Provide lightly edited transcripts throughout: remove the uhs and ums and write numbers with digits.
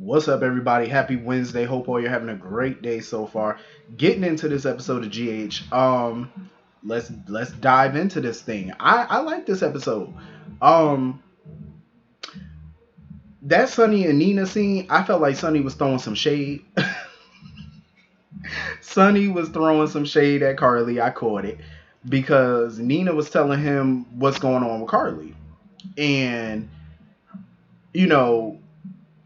What's up, everybody? Happy Wednesday. Hope all you're having a great day so far. Getting into this episode of GH. Let's dive into this thing. I like this episode. Um, that Sunny and Nina scene, I felt like Sunny was throwing some shade. Sunny was throwing some shade at Carly. I caught it because Nina was telling him what's going on with Carly, and you know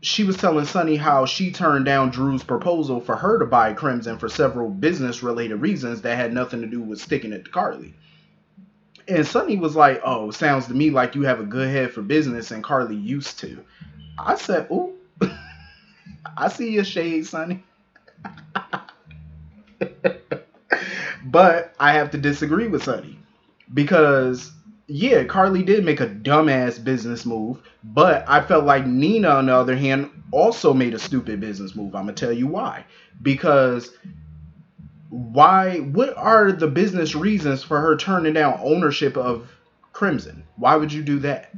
she was telling Sunny how she turned down Drew's proposal for her to buy Crimson for several business related reasons that had nothing to do with sticking it to Carly. And Sunny was like, "Oh, sounds to me like you have a good head for business and Carly used to." I said, "Ooh, I see your shade, Sunny." But I have to disagree with Sunny because yeah, Carly did make a dumbass business move, but I felt like Nina, on the other hand, also made a stupid business move. I'm gonna tell you why. Because why? What are the business reasons for her turning down ownership of Crimson? Why would you do that?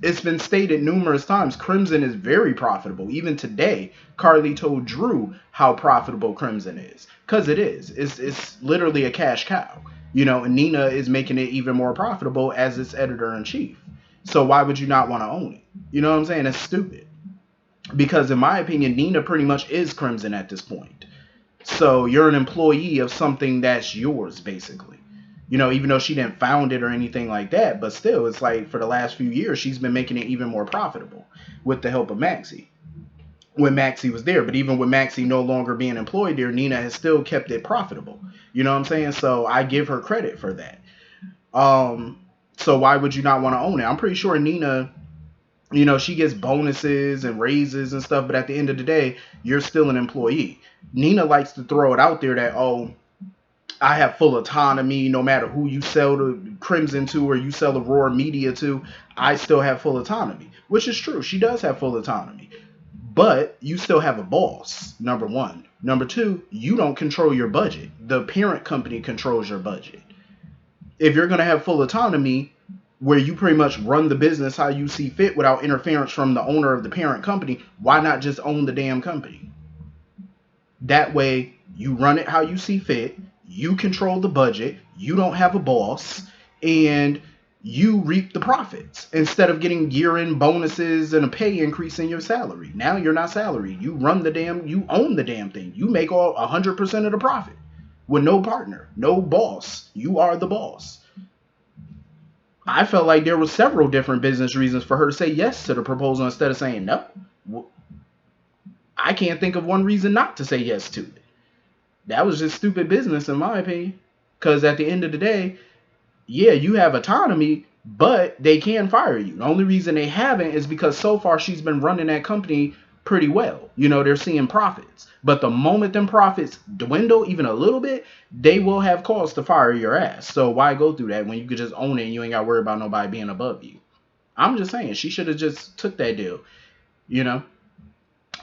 It's been stated numerous times. Crimson is very profitable. Even today, Carly told Drew how profitable Crimson is, because it is. It's literally a cash cow. And Nina is making it even more profitable as its editor in chief. So why would you not want to own it? You know what I'm saying? It's stupid. Because in my opinion, Nina pretty much is Crimson at this point. So you're an employee of something that's yours, basically. Even though she didn't found it or anything like that, but still, it's like for the last few years, she's been making it even more profitable with the help of Maxie when Maxie was there. But even with Maxie no longer being employed there, Nina has still kept it profitable. You know what I'm saying? So I give her credit for that. So why would you not want to own it? I'm pretty sure Nina, she gets bonuses and raises and stuff, but at the end of the day, you're still an employee. Nina likes to throw it out there that, oh, I have full autonomy no matter who you sell the Crimson to or you sell Aurora Media to. I still have full autonomy, which is true. She does have full autonomy. But you still have a boss, number one. Number two, you don't control your budget. The parent company controls your budget. If you're going to have full autonomy, where you pretty much run the business how you see fit without interference from the owner of the parent company, why not just own the damn company? That way, you run it how you see fit, you control the budget, you don't have a boss, and you reap the profits instead of getting year-end bonuses and a pay increase in your salary. Now you're not salaried. You own the damn thing. You make all 100% of the profit with no partner, no boss. You are the boss. I felt like there were several different business reasons for her to say yes to the proposal instead of saying no. I can't think of one reason not to say yes to it. That was just stupid business in my opinion. Because at the end of the day, yeah, you have autonomy, but they can fire you. The only reason they haven't is because so far she's been running that company pretty well. They're seeing profits. But the moment them profits dwindle even a little bit, they will have cause to fire your ass. So why go through that when you could just own it and you ain't got to worry about nobody being above you? I'm just saying, she should have just took that deal.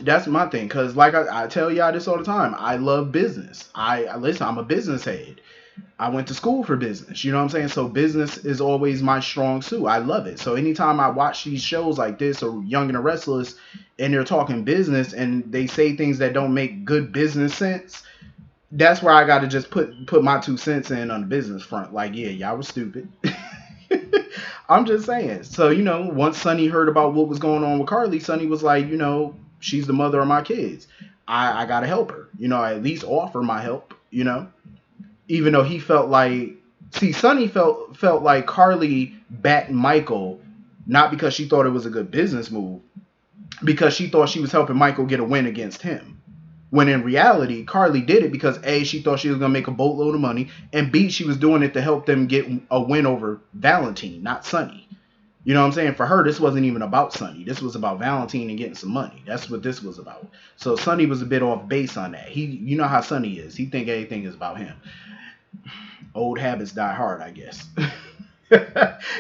That's my thing. Because like I tell y'all this all the time, I love business. Listen, I'm a business head. I went to school for business, you know what I'm saying? So business is always my strong suit. I love it. So anytime I watch these shows like this or Young and the Restless and they're talking business and they say things that don't make good business sense, that's where I got to just put my 2 cents in on the business front. Like, yeah, y'all were stupid. I'm just saying. So, once Sunny heard about what was going on with Carly, Sunny was like, she's the mother of my kids. I got to help her, at least offer my help, even though he felt like, Sunny felt like Carly backed Michael, not because she thought it was a good business move, because she thought she was helping Michael get a win against him. When in reality, Carly did it because A, she thought she was going to make a boatload of money, and B, she was doing it to help them get a win over Valentine, not Sunny. You know what I'm saying? For her, this wasn't even about Sunny. This was about Valentine and getting some money. That's what this was about. So Sunny was a bit off base on that. You know how Sunny is. He think everything is about him. Old habits die hard, I guess.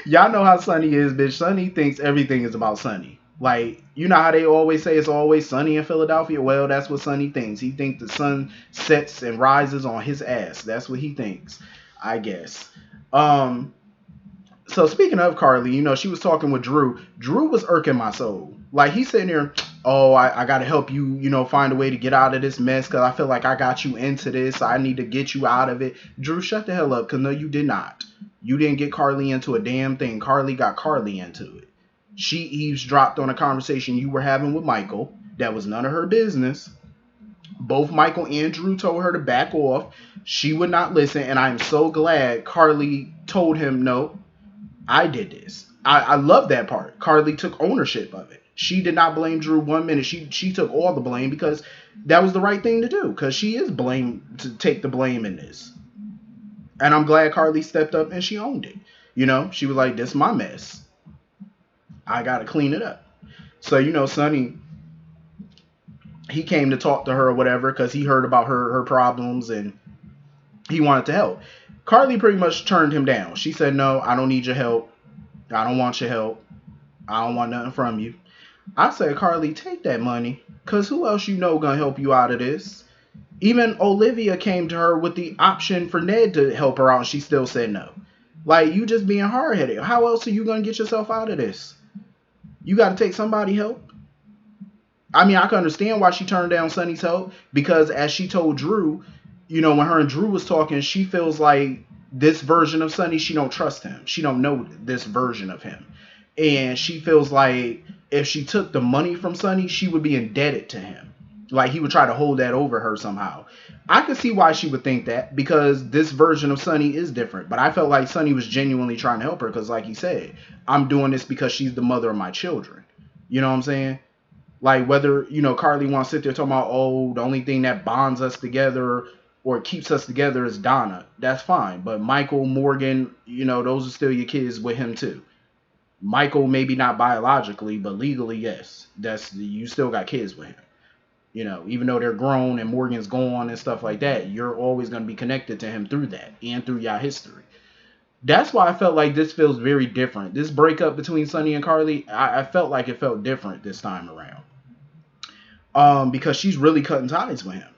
Y'all know how Sunny is, bitch. Sunny thinks everything is about Sunny. Like, you know how they always say it's always sunny in Philadelphia? Well, that's what Sunny thinks. He thinks the sun sets and rises on his ass. That's what he thinks, I guess. So speaking of Carly, she was talking with Drew. Drew was irking my soul. Like, he's sitting there, oh, I got to help you, find a way to get out of this mess because I feel like I got you into this. I need to get you out of it. Drew, shut the hell up, because no, you did not. You didn't get Carly into a damn thing. Carly got Carly into it. She eavesdropped on a conversation you were having with Michael that was none of her business. Both Michael and Drew told her to back off. She would not listen, and I'm so glad Carly told him, no, I did this. I love that part. Carly took ownership of it. She did not blame Drew 1 minute. She took all the blame because that was the right thing to do, because she is blamed to take the blame in this. And I'm glad Carly stepped up and she owned it. She was like, this is my mess. I got to clean it up. So, Sonny, he came to talk to her or whatever because he heard about her problems and he wanted to help. Carly pretty much turned him down. She said, no, I don't need your help. I don't want your help. I don't want nothing from you. I said, Carly, take that money, because who else gonna help you out of this? Even Olivia came to her with the option for Ned to help her out, and she still said no. Like, you just being hard-headed. How else are you gonna get yourself out of this? You got to take somebody's help. I mean, I can understand why she turned down Sonny's help, because as she told Drew, when her and Drew was talking, she feels like this version of Sonny, she don't trust him. She don't know this version of him. And she feels like if she took the money from Sonny, she would be indebted to him. Like, he would try to hold that over her somehow. I could see why she would think that, because this version of Sonny is different. But I felt like Sonny was genuinely trying to help her, because like he said, I'm doing this because she's the mother of my children. You know what I'm saying? Like, whether, Carly wants to sit there talking about, oh, the only thing that bonds us together or keeps us together is Donna. That's fine. But Michael, Morgan, those are still your kids with him too. Michael, maybe not biologically, but legally, yes. You still got kids with him. Even though they're grown and Morgan's gone and stuff like that, you're always going to be connected to him through that and through your history. That's why I felt like this feels very different. This breakup between Sonny and Carly, I felt like it felt different this time around. Because she's really cutting ties with him.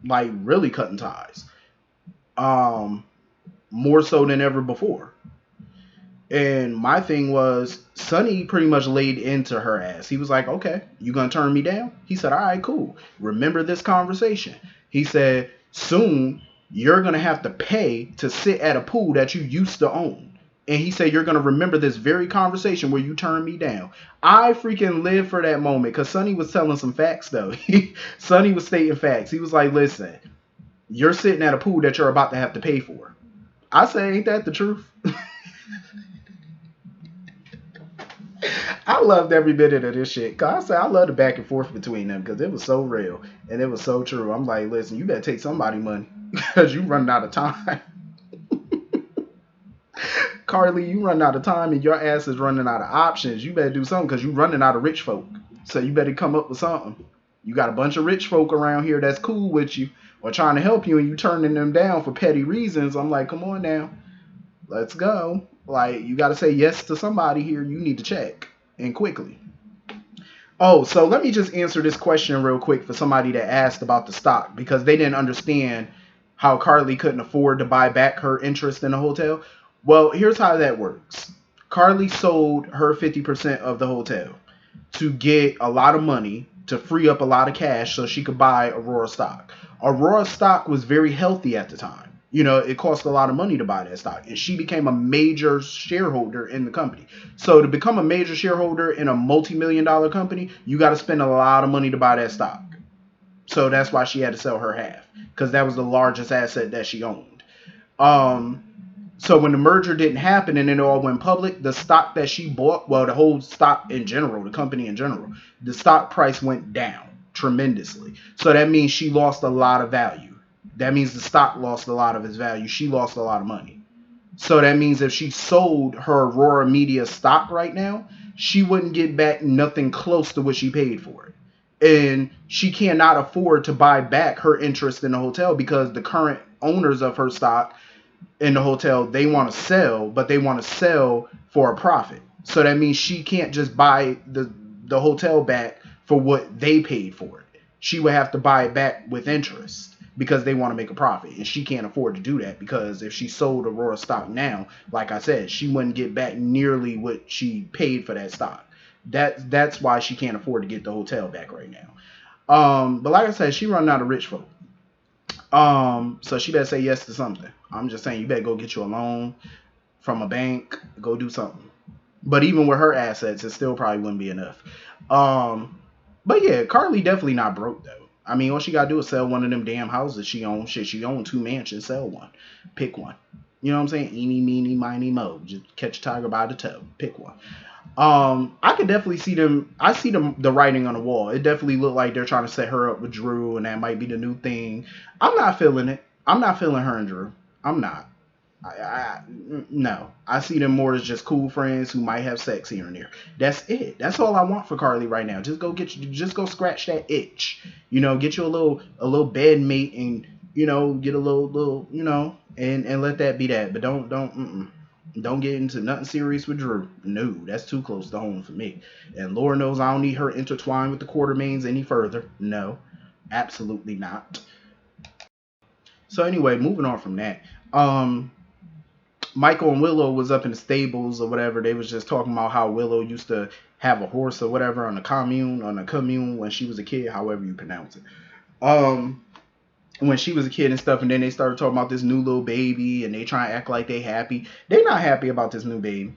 Like, really cutting ties. More so than ever before. And my thing was, Sonny pretty much laid into her ass. He was like, okay, you gonna turn me down? He said, all right, cool. Remember this conversation. He said, soon you're gonna have to pay to sit at a pool that you used to own. And he said, you're gonna remember this very conversation where you turned me down. I freaking lived for that moment, because Sonny was telling some facts though. Sonny was stating facts. He was like, listen, you're sitting at a pool that you're about to have to pay for. I say, ain't that the truth? I loved every minute of this shit. Cause I said I love the back and forth between them, because it was so real and it was so true. I'm like, listen, you better take somebody money, because you running out of time. Carly, you running out of time and your ass is running out of options. You better do something, because you running out of rich folk. So you better come up with something. You got a bunch of rich folk around here that's cool with you or trying to help you, and you turning them down for petty reasons. I'm like, come on now. Let's go. Like, you got to say yes to somebody here. You need to check, and quickly. Oh, so let me just answer this question real quick for somebody that asked about the stock, because they didn't understand how Carly couldn't afford to buy back her interest in the hotel. Well, here's how that works. Carly sold her 50% of the hotel to get a lot of money, to free up a lot of cash so she could buy Aurora stock. Aurora stock was very healthy at the time. It cost a lot of money to buy that stock, and she became a major shareholder in the company. So to become a major shareholder in a multi-million-dollar company, you got to spend a lot of money to buy that stock. So that's why she had to sell her half, because that was the largest asset that she owned. So when the merger didn't happen and it all went public, the stock that she bought, well, the whole stock in general, the company in general, the stock price went down tremendously. So that means she lost a lot of value. That means the stock lost a lot of its value. She lost a lot of money. So that means if she sold her Aurora Media stock right now, she wouldn't get back nothing close to what she paid for it. And she cannot afford to buy back her interest in the hotel, because the current owners of her stock in the hotel, they want to sell, but they want to sell for a profit. So that means she can't just buy the hotel back for what they paid for it. She would have to buy it back with interest, because they want to make a profit, and she can't afford to do that, because if she sold Aurora stock now, like I said, she wouldn't get back nearly what she paid for that stock. That's why she can't afford to get the hotel back right now. But like I said, she running out of rich folk. So she better say yes to something. I'm just saying, you better go get you a loan from a bank, go do something. But even with her assets, it still probably wouldn't be enough. Um, but yeah, Carly definitely not broke though. I mean, all she gotta do is sell one of them damn houses she owns. Shit, she owned two mansions. Sell one, pick one. You know what I'm saying? Eeny, meeny, miny, mo. Just catch a tiger by the toe. Pick one. I could definitely see them. I see them the writing on the wall. It definitely looked like they're trying to set her up with Drew, and that might be the new thing. I'm not feeling it. I'm not feeling her and Drew. I'm not. I no. I see them more as just cool friends who might have sex here and there. That's it. That's all I want for Carly right now. Just go scratch that itch. Get you a little bed mate and get a little and let that be that. But don't get into nothing serious with Drew. No, that's too close to home for me. And Lord knows I don't need her intertwined with the Quartermains any further. No, absolutely not. So anyway, moving on from that. Michael and Willow was up in the stables or whatever. They was just talking about how Willow used to have a horse or whatever on the commune when she was a kid, however you pronounce it. Um, when she was a kid and stuff, and then they started talking about this new little baby, and they try to act like they happy. They not happy about this new baby.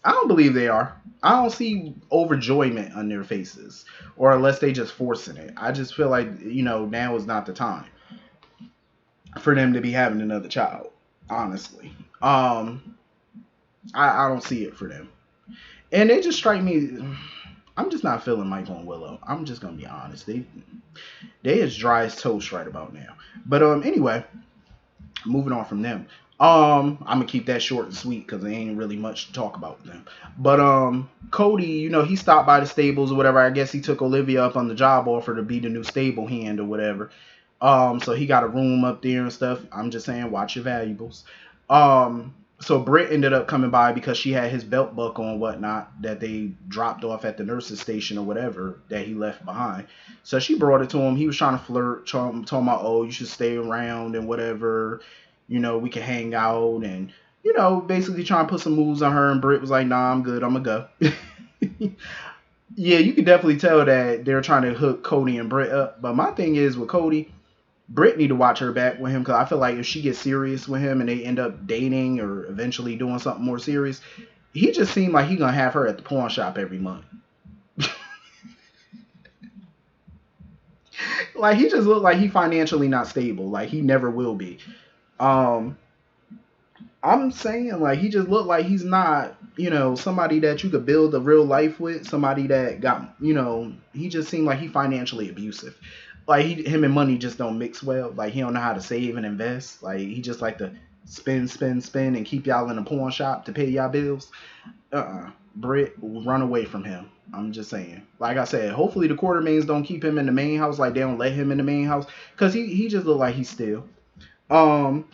I don't believe they are. I don't see overjoyment on their faces, or unless they just forcing it. I just feel like now is not the time for them to be having another child. Honestly, I don't see it for them, and they just strike me. I'm just not feeling Michael and Willow. I'm just gonna be honest. They as dry as toast right about now. But anyway, moving on from them. I'm gonna keep that short and sweet because there ain't really much to talk about with them. But Cody, he stopped by the stables or whatever. I guess he took Olivia up on the job offer to be the new stable hand or whatever. So he got a room up there and stuff. I'm just saying, watch your valuables. So Britt ended up coming by because she had his belt buckle and whatnot that they dropped off at the nurse's station or whatever that he left behind. So she brought it to him. He was trying to flirt, talking about, oh, you should stay around and whatever. We can hang out and, basically trying to put some moves on her. And Britt was like, nah, I'm good. I'm going to go. Yeah, you can definitely tell that they're trying to hook Cody and Britt up. But my thing is with Cody, Britt need to watch her back with him because I feel like if she gets serious with him and they end up dating or eventually doing something more serious, he just seemed like he gonna have her at the pawn shop every month. Like he just looked like he financially not stable. Like he never will be. Um, I'm saying like he just looked like he's not, somebody that you could build a real life with. Somebody that got, he just seemed like he financially abusive. Like him and money just don't mix well. Like he don't know how to save and invest. Like he just like to spend, spend, spend, and keep y'all in a pawn shop to pay y'all bills. Britt, run away from him. I'm just saying. Like I said, hopefully the Quartermains don't keep him in the main house. Like they don't let him in the main house because he just look like he's still. Um.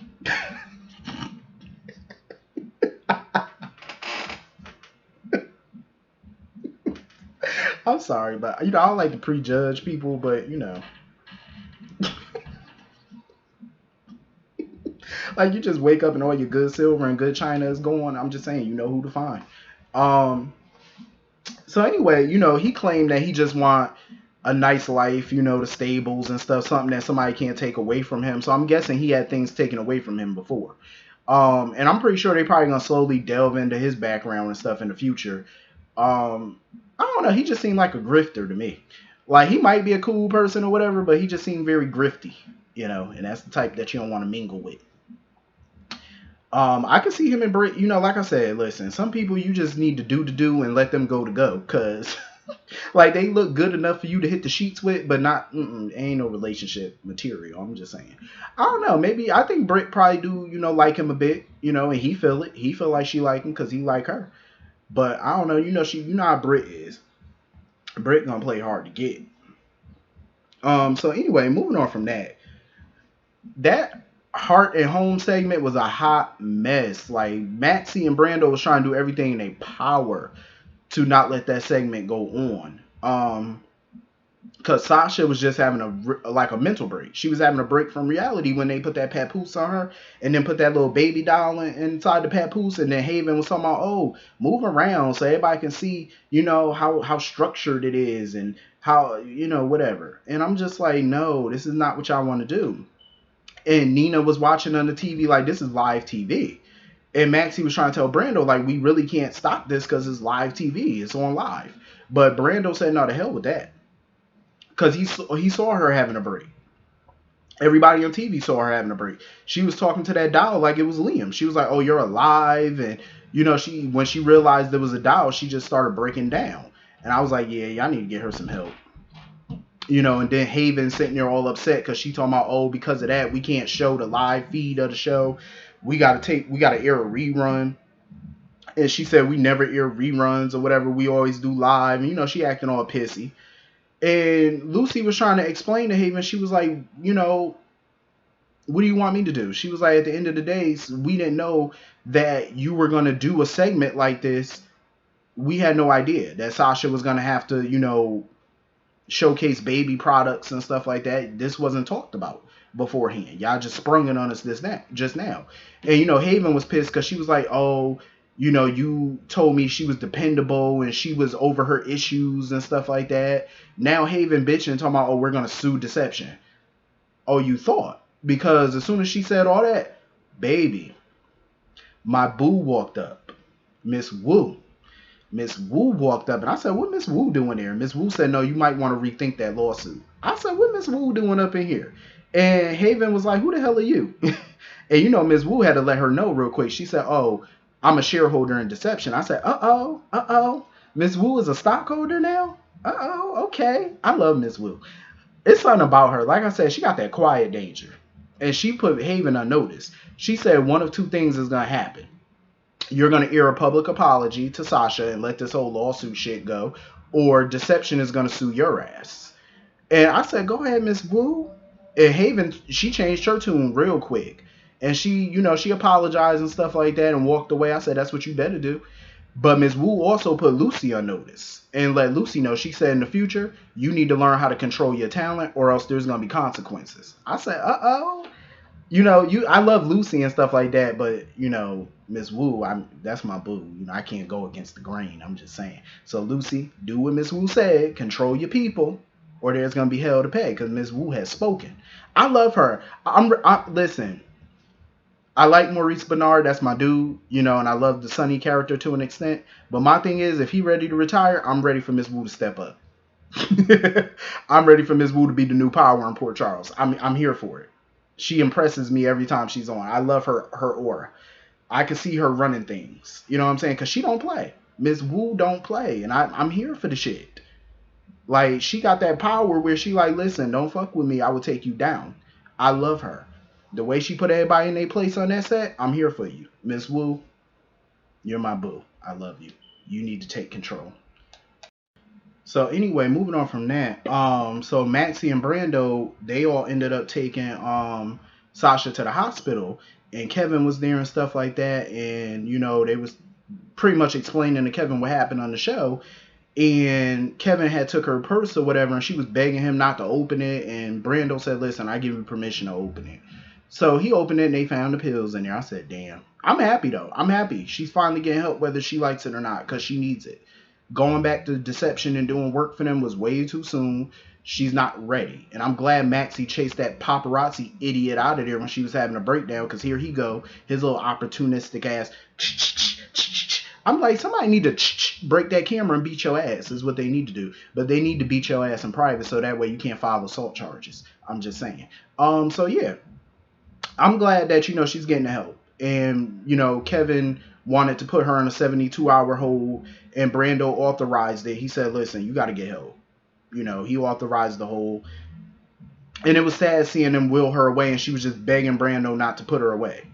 I'm sorry, but I don't like to prejudge people, but like you just wake up and all your good silver and good china is gone. I'm just saying, you know who to find. Um, so anyway, he claimed that he just want a nice life, the stables and stuff, something that somebody can't take away from him. So I'm guessing he had things taken away from him before. And I'm pretty sure they probably gonna slowly delve into his background and stuff in the future. I don't know. He just seemed like a grifter to me. Like he might be a cool person or whatever, but he just seemed very grifty, and that's the type that you don't want to mingle with. I can see him and Britt, like I said, listen, some people you just need to do and let them go to go, cause like they look good enough for you to hit the sheets with, but not, ain't no relationship material. I'm just saying. I don't know. Maybe I think Britt probably do, like him a bit, and he feel it. He feel like she like him because he like her. But I don't know. How Britt is. Britt gonna play hard to get. So anyway, moving on from that. That Heart and Home segment was a hot mess. Like Maxie and Brando was trying to do everything in their power to not let that segment go on. Because Sasha was just having a mental break. She was having a break from reality when they put that papoose on her and then put that little baby doll inside the papoose. And then Haven was talking about, oh, move around so everybody can see, how structured it is and how, whatever. And I'm just like, no, this is not what y'all want to do. And Nina was watching on the TV like, this is live TV. And Maxie was trying to tell Brando, like, we really can't stop this because it's live TV. It's on live. But Brando said, no, to hell with that. Because he saw her having a break. Everybody on TV saw her having a break. She was talking to that doll like it was Liam. She was like, "Oh, you're alive," and when she realized there was a doll, she just started breaking down. And I was like, "Yeah, y'all need to get her some help." And then Haven sitting there all upset because she talking about, "Oh, because of that, we can't show the live feed of the show. We gotta air a rerun." And she said, "We never air reruns or whatever. We always do live." And she acting all pissy. And Lucy was trying to explain to Haven. She was like, what do you want me to do? She was like, at the end of the day, we didn't know that you were going to do a segment like this. We had no idea that Sasha was going to have to, showcase baby products and stuff like that. This wasn't talked about beforehand. Y'all just sprung it on us just now. And, Haven was pissed because she was like, oh, you told me she was dependable and she was over her issues and stuff like that. Now Haven bitching talking about, oh, we're going to sue Deception. Oh, you thought? Because as soon as she said all that, baby, my boo walked up. Miss Wu. Miss Wu walked up and I said, what Miss Wu doing there? Miss Wu said, no, you might want to rethink that lawsuit. I said, what Miss Wu doing up in here? And Haven was like, who the hell are you? And Miss Wu had to let her know real quick. She said, oh, I'm a shareholder in Deception. I said, uh-oh. Miss Wu is a stockholder now? Uh-oh, okay. I love Miss Wu. It's something about her. Like I said, she got that quiet danger. And she put Haven on notice. She said one of two things is going to happen. You're going to air a public apology to Sasha and let this whole lawsuit shit go. Or Deception is going to sue your ass. And I said, go ahead, Miss Wu. And Haven, she changed her tune real quick. And she, she apologized and stuff like that and walked away. I said, that's what you better do. But Ms. Wu also put Lucy on notice and let Lucy know. She said in the future, you need to learn how to control your talent or else there's going to be consequences. I said, uh-oh. I love Lucy and stuff like that, but, Ms. Wu, that's my boo. I can't go against the grain. I'm just saying. So, Lucy, do what Ms. Wu said. Control your people or there's going to be hell to pay because Ms. Wu has spoken. I love her. Listen. I like Maurice Bernard, that's my dude, and I love the Sonny character to an extent. But my thing is, if he ready to retire, I'm ready for Miss Wu to step up. I'm ready for Miss Wu to be the new power in Port Charles. I'm here for it. She impresses me every time she's on. I love her aura. I can see her running things. You know what I'm saying? Because she don't play. Miss Wu don't play, and I'm here for the shit. Like, she got that power where she like, listen, don't fuck with me. I will take you down. I love her. The way she put everybody in their place on that set, I'm here for you. Miss Wu, you're my boo. I love you. You need to take control. So anyway, moving on from that, so Maxie and Brando, they all ended up taking Sasha to the hospital, and Kevin was there and stuff like that, and they was pretty much explaining to Kevin what happened on the show, and Kevin had took her purse or whatever, and she was begging him not to open it, and Brando said, listen, I give you permission to open it. So he opened it and they found the pills in there. I said, damn. I'm happy though. I'm happy. She's finally getting help whether she likes it or not because she needs it. Going back to Deception and doing work for them was way too soon. She's not ready. And I'm glad Maxie chased that paparazzi idiot out of there when she was having a breakdown because here he go. His little opportunistic ass. I'm like, somebody need to break that camera and beat your ass is what they need to do. But they need to beat your ass in private so that way you can't file assault charges. I'm just saying. So yeah. I'm glad that, she's getting the help. And, Kevin wanted to put her on a 72-hour hold, and Brando authorized it. He said, listen, you got to get help. He authorized the hold. And it was sad seeing them wheel her away, and she was just begging Brando not to put her away.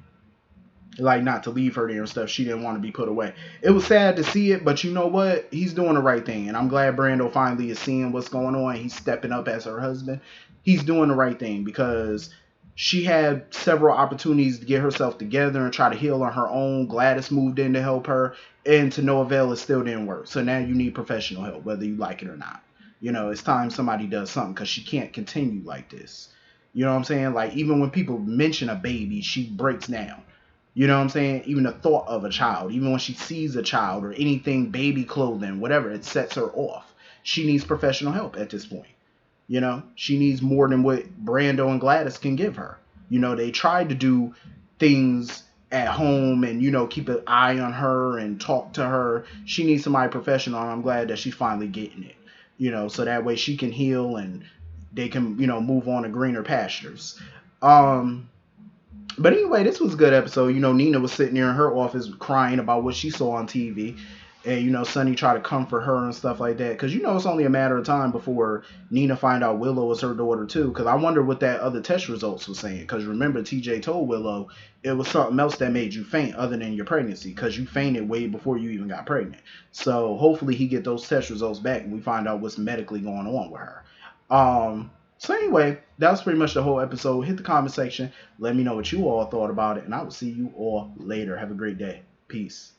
Like, not to leave her there and stuff. She didn't want to be put away. It was sad to see it, but you know what? He's doing the right thing. And I'm glad Brando finally is seeing what's going on. He's stepping up as her husband. He's doing the right thing because she had several opportunities to get herself together and try to heal on her own. Gladys moved in to help her, and to no avail, it still didn't work. So now you need professional help, whether you like it or not. It's time somebody does something because she can't continue like this. You know what I'm saying? Like, even when people mention a baby, she breaks down. You know what I'm saying? Even the thought of a child, even when she sees a child or anything, baby clothing, whatever, it sets her off. She needs professional help at this point. She needs more than what Brando and Gladys can give her. They tried to do things at home and, keep an eye on her and talk to her. She needs somebody professional, and I'm glad that she's finally getting it. So that way she can heal and they can, move on to greener pastures. But anyway, this was a good episode. Nina was sitting there in her office crying about what she saw on TV. And, Sonny tried to comfort her and stuff like that. Because, it's only a matter of time before Nina find out Willow was her daughter, too. Because I wonder what that other test results was saying. Because remember, TJ told Willow it was something else that made you faint other than your pregnancy. Because you fainted way before you even got pregnant. So hopefully he get those test results back and we find out what's medically going on with her. So anyway, that was pretty much the whole episode. Hit the comment section. Let me know what you all thought about it. And I will see you all later. Have a great day. Peace.